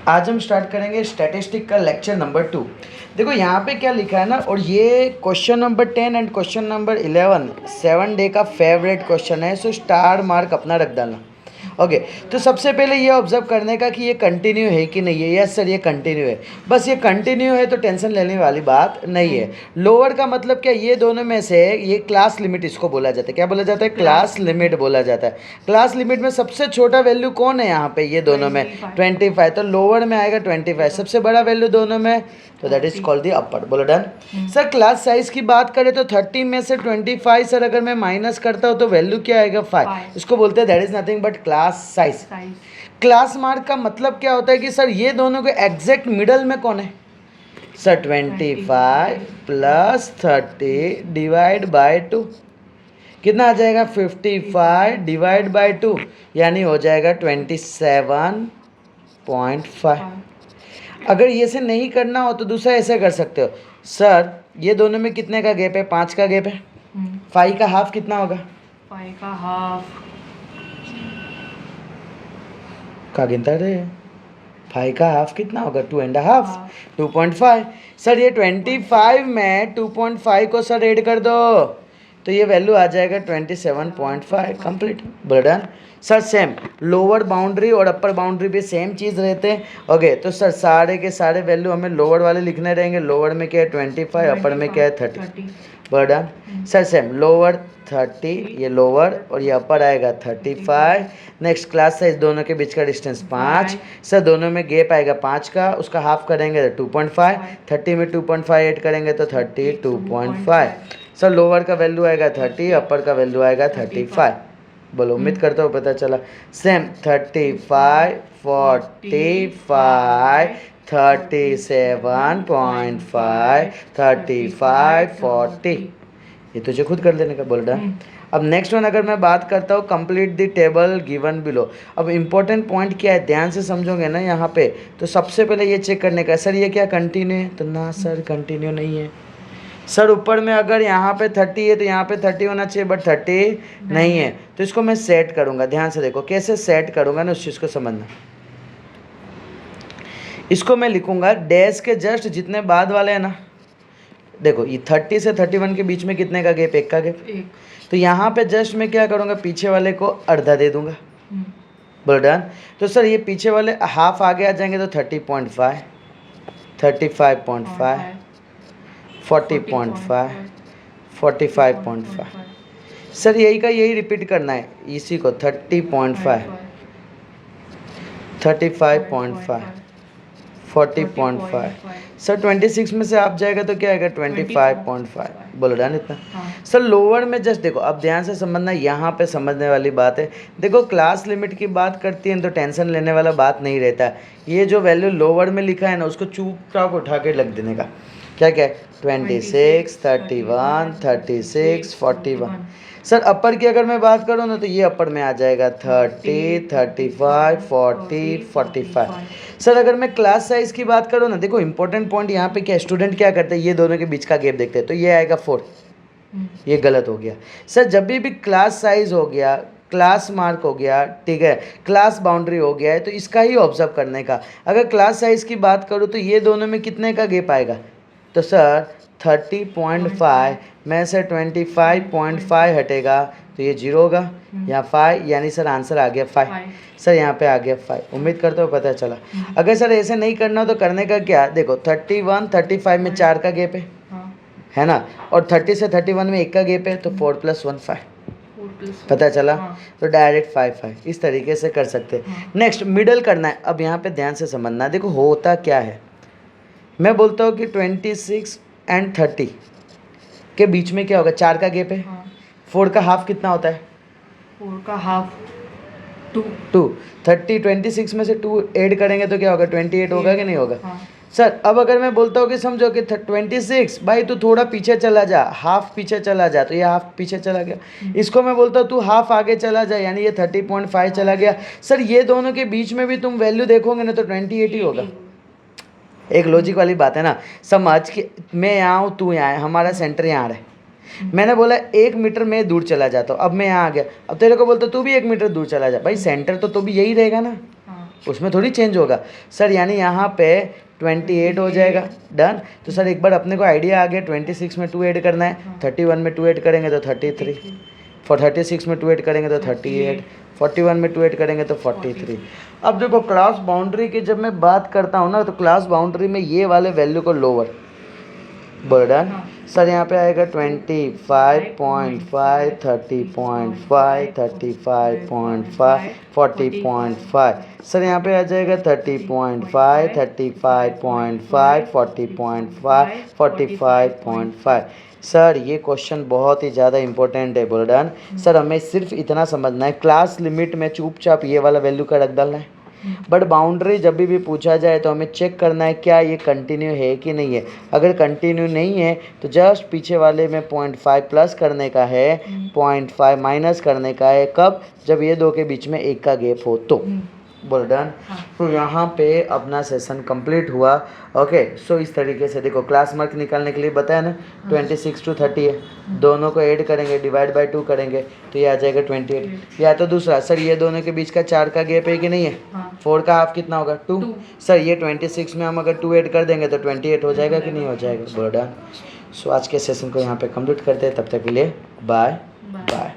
आज हम स्टार्ट करेंगे स्टैटिस्टिक का लेक्चर नंबर 2। देखो यहाँ पे क्या लिखा है ना, और ये question number 10 and question number 11 7 day का फेवरेट क्वेश्चन है, सो स्टार मार्क अपना रख डालना। ओके, तो सबसे पहले ये ऑब्जर्व करने का कि ये कंटिन्यू है कि नहीं है। यस सर, ये कंटिन्यू है। बस ये कंटिन्यू है तो टेंशन लेने वाली बात नहीं है। लोअर का मतलब क्या, ये दोनों में से ये क्लास लिमिट इसको बोला जाता है। क्या बोला जाता है? क्लास लिमिट बोला जाता है। क्लास लिमिट में सबसे छोटा वैल्यू कौन है यहाँ पे? ये दोनों में 25, तो लोअर में आएगा 25। सबसे बड़ा वैल्यू दोनों में, तो दैट इज कॉल्ड दी अपर। बोलो डन। सर क्लास साइज की बात करें तो 30 में से 25 सर अगर मैं माइनस करता हूँ तो वैल्यू क्या आएगा? 5। इसको बोलते हैं that is nothing but class size. Class mark का मतलब क्या होता है कि सर ये दोनों के एग्जैक्ट मिडल में कौन है? सर 25 प्लस 30 डिवाइड बाय 2 कितना आ जाएगा? 55 डिवाइड बाय 2 यानी हो जाएगा 27.5। अगर ये से नहीं करना हो तो दूसरा ऐसे कर सकते हो, सर ये दोनों में कितने का गैप है? 5 का गैप है। 5 का हाफ कितना होगा? 5 का हाफ का गिनता रहे। 5 का हाफ कितना होगा? 2.5, 2.5। सर ये 25 में 2.5 को सर ऐड कर दो तो ये वैल्यू आ जाएगा 27.5। Complete. Burden. Sir same lower boundary और अपर बाउंड्री भी सेम चीज़ रहते हैं। ओके, तो सर सारे के सारे वैल्यू हमें लोअर वाले लिखने रहेंगे। लोअर में क्या है? 25, अपर में क्या है? 30। बर्डन। सर सेम लोअर 30, ये लोअर और ये अपर आएगा 35। नेक्स्ट क्लास साइज दोनों के बीच का डिस्टेंस 5। सर दोनों में गैप आएगा 5 का, उसका हाफ करेंगे तो 2.5। 30 में 2.5 ऐड करेंगे तो 32.5। सर लोअर का वैल्यू आएगा 30, अपर का वैल्यू आएगा 35। बोलो, उम्मीद करता हूँ पता चला। सेम 35, 45, 37.5, 35, 40। ये तुझे खुद कर लेने का बोल रहा है। अब नेक्स्ट वन अगर मैं बात करता हूँ, complete the table given below. अब इंपॉर्टेंट पॉइंट क्या है, ध्यान से समझोगे ना यहाँ पे, तो सबसे पहले ये चेक करने का, सर ये क्या कंटिन्यू है? तो ना सर कंटिन्यू नहीं है। सर ऊपर में अगर यहाँ पे 30 है तो यहाँ पे 30 होना चाहिए, बट 30 नहीं है। तो इसको मैं सेट करूँगा। ध्यान से देखो कैसे सेट करूँगा ना, उस चीज़ को समझना। इसको मैं लिखूँगा डैश के जस्ट जितने बाद वाले हैं ना, देखो ये 30 से 31 के बीच में कितने का गैप? 1 का गैप। तो यहाँ पे जस्ट मैं क्या करूँगा, पीछे वाले को अर्धा दे दूँगा। बोलो डन। तो सर ये पीछे वाले हाफ आगे आ जाएंगे तो 30.5, 35.5, 40.5, 45.5। सर यही का यही रिपीट करना है इसी को। 30.5, 35.5, 40.5। सर 26 में से आप जाएगा तो क्या आएगा? 25.5। बोलो डन इतना। सर लोअर में जस्ट देखो, अब ध्यान से समझना, यहाँ पे समझने वाली बात है। देखो क्लास लिमिट की बात करती है तो टेंशन लेने वाला बात नहीं रहता है। ये जो वैल्यू लोअर में लिखा है ना, उसको चुपचाप उठा के लग देने का। क्या क्या है? 26, 31, 36, 41। सर अपर की अगर मैं बात करूँ ना तो ये अपर में आ जाएगा 30, 35, 40, 45। सर अगर मैं क्लास साइज़ की बात करूँ ना, देखो इंपॉर्टेंट पॉइंट यहाँ पे क्या, स्टूडेंट क्या करते हैं, ये दोनों के बीच का गैप देखते हैं, तो ये आएगा 4। ये गलत हो गया। सर जब भी क्लास साइज हो गया, क्लास मार्क हो गया, ठीक है, क्लास बाउंड्री हो गया है, तो इसका ही ऑब्जर्व करने का। अगर क्लास साइज की बात करूँ तो ये दोनों में कितने का गैप आएगा? तो सर 30.5 में से 25.5 हटेगा तो ये 0 होगा, यहाँ 5, यानी सर आंसर आ गया 5। सर यहाँ पे आ गया 5। उम्मीद करता हूँ पता चला। अगर सर ऐसे नहीं करना तो करने का क्या, देखो 31, 35 में 4 का गैप है ना, और 30 से 31 में 1 का गैप है, तो 4 + 1 5। पता चला। तो डायरेक्ट 5 इस तरीके से कर सकते हैं। नेक्स्ट मिडल करना है। अब यहाँ पे ध्यान से समझना, देखो होता क्या है, मैं बोलता हूँ कि 26 एंड 30 के बीच में क्या होगा? 4 का गैप है। 4 का हाफ कितना होता है? 4 का हाफ 2। 30 26 में से 2 ऐड करेंगे तो क्या होगा? 28 होगा कि नहीं होगा? सर अब अगर मैं बोलता हूँ कि समझो कि 26 भाई तू थोड़ा पीछे चला जा, हाफ पीछे चला जा, तो ये हाफ पीछे चला गया। इसको मैं बोलता हूँ तू हाफ आगे चला जा, यानी ये 30.5 चला गया। सर ये दोनों के बीच में भी तुम वैल्यू देखोगे ना तो 28 ही होगा। एक लॉजिक वाली बात है ना, समझ कि मैं यहाँ हूँ, तू यहाँ है, हमारा सेंटर यहाँ है। मैंने बोला 1 मीटर मैं दूर चला जाता हूँ, अब मैं यहाँ आ गया, अब तेरे को बोलता तू भी 1 मीटर दूर चला जा, भाई सेंटर तो भी यही रहेगा ना। उसमें थोड़ी चेंज होगा सर, यानी यहाँ पे 28 हो जाएगा। डन। तो सर एक बार अपने को आइडिया आ गया, 26 में 2 ऐड करना है, 31 में 2 ऐड करेंगे तो 33, 36 में 2 ऐड करेंगे तो 38, 41 में 2 ऐड करेंगे तो 43। अब देखो क्लास बाउंड्री की जब मैं बात करता हूँ ना, तो क्लास बाउंड्री में ये वाले वैल्यू को लोअर बर्डन सर यहाँ पे आएगा 25.5, 30.5, 35.5, 40.5। सर यहाँ पे आ जाएगा 30.5, 35.5, 40.5, 45.5। सर ये क्वेश्चन बहुत ही ज़्यादा इंपॉर्टेंट है बुलडन। सर हमें सिर्फ इतना समझना है, क्लास लिमिट में चुपचाप ये वाला वैल्यू का रख डालना है, बट बाउंड्री जब भी पूछा जाए तो हमें चेक करना है क्या ये कंटिन्यू है कि नहीं है। अगर कंटिन्यू नहीं है तो जस्ट पीछे वाले में 0.5 प्लस करने का है, 0.5 माइनस करने का है। कब? जब ये दो के बीच में एक का गैप हो तो। बोल डन। तो यहाँ पे अपना सेशन कंप्लीट हुआ। ओके, सो इस तरीके से देखो क्लास मार्क निकालने के लिए बताया ना, 26 to 30 है, दोनों को ऐड करेंगे, डिवाइड बाय 2 करेंगे तो ये आ जाएगा 28। या तो दूसरा सर ये दोनों के बीच का 4 का गैप है कि नहीं है, 4 का हाफ कितना होगा 2। सर ये 26 में हम अगर 2 ऐड कर देंगे तो 28 हो जाएगा कि नहीं हो जाएगा। बोल डन। सो आज के सेशन को यहाँ पे कंप्लीट करते हैं, तब तक के लिए बाय बाय।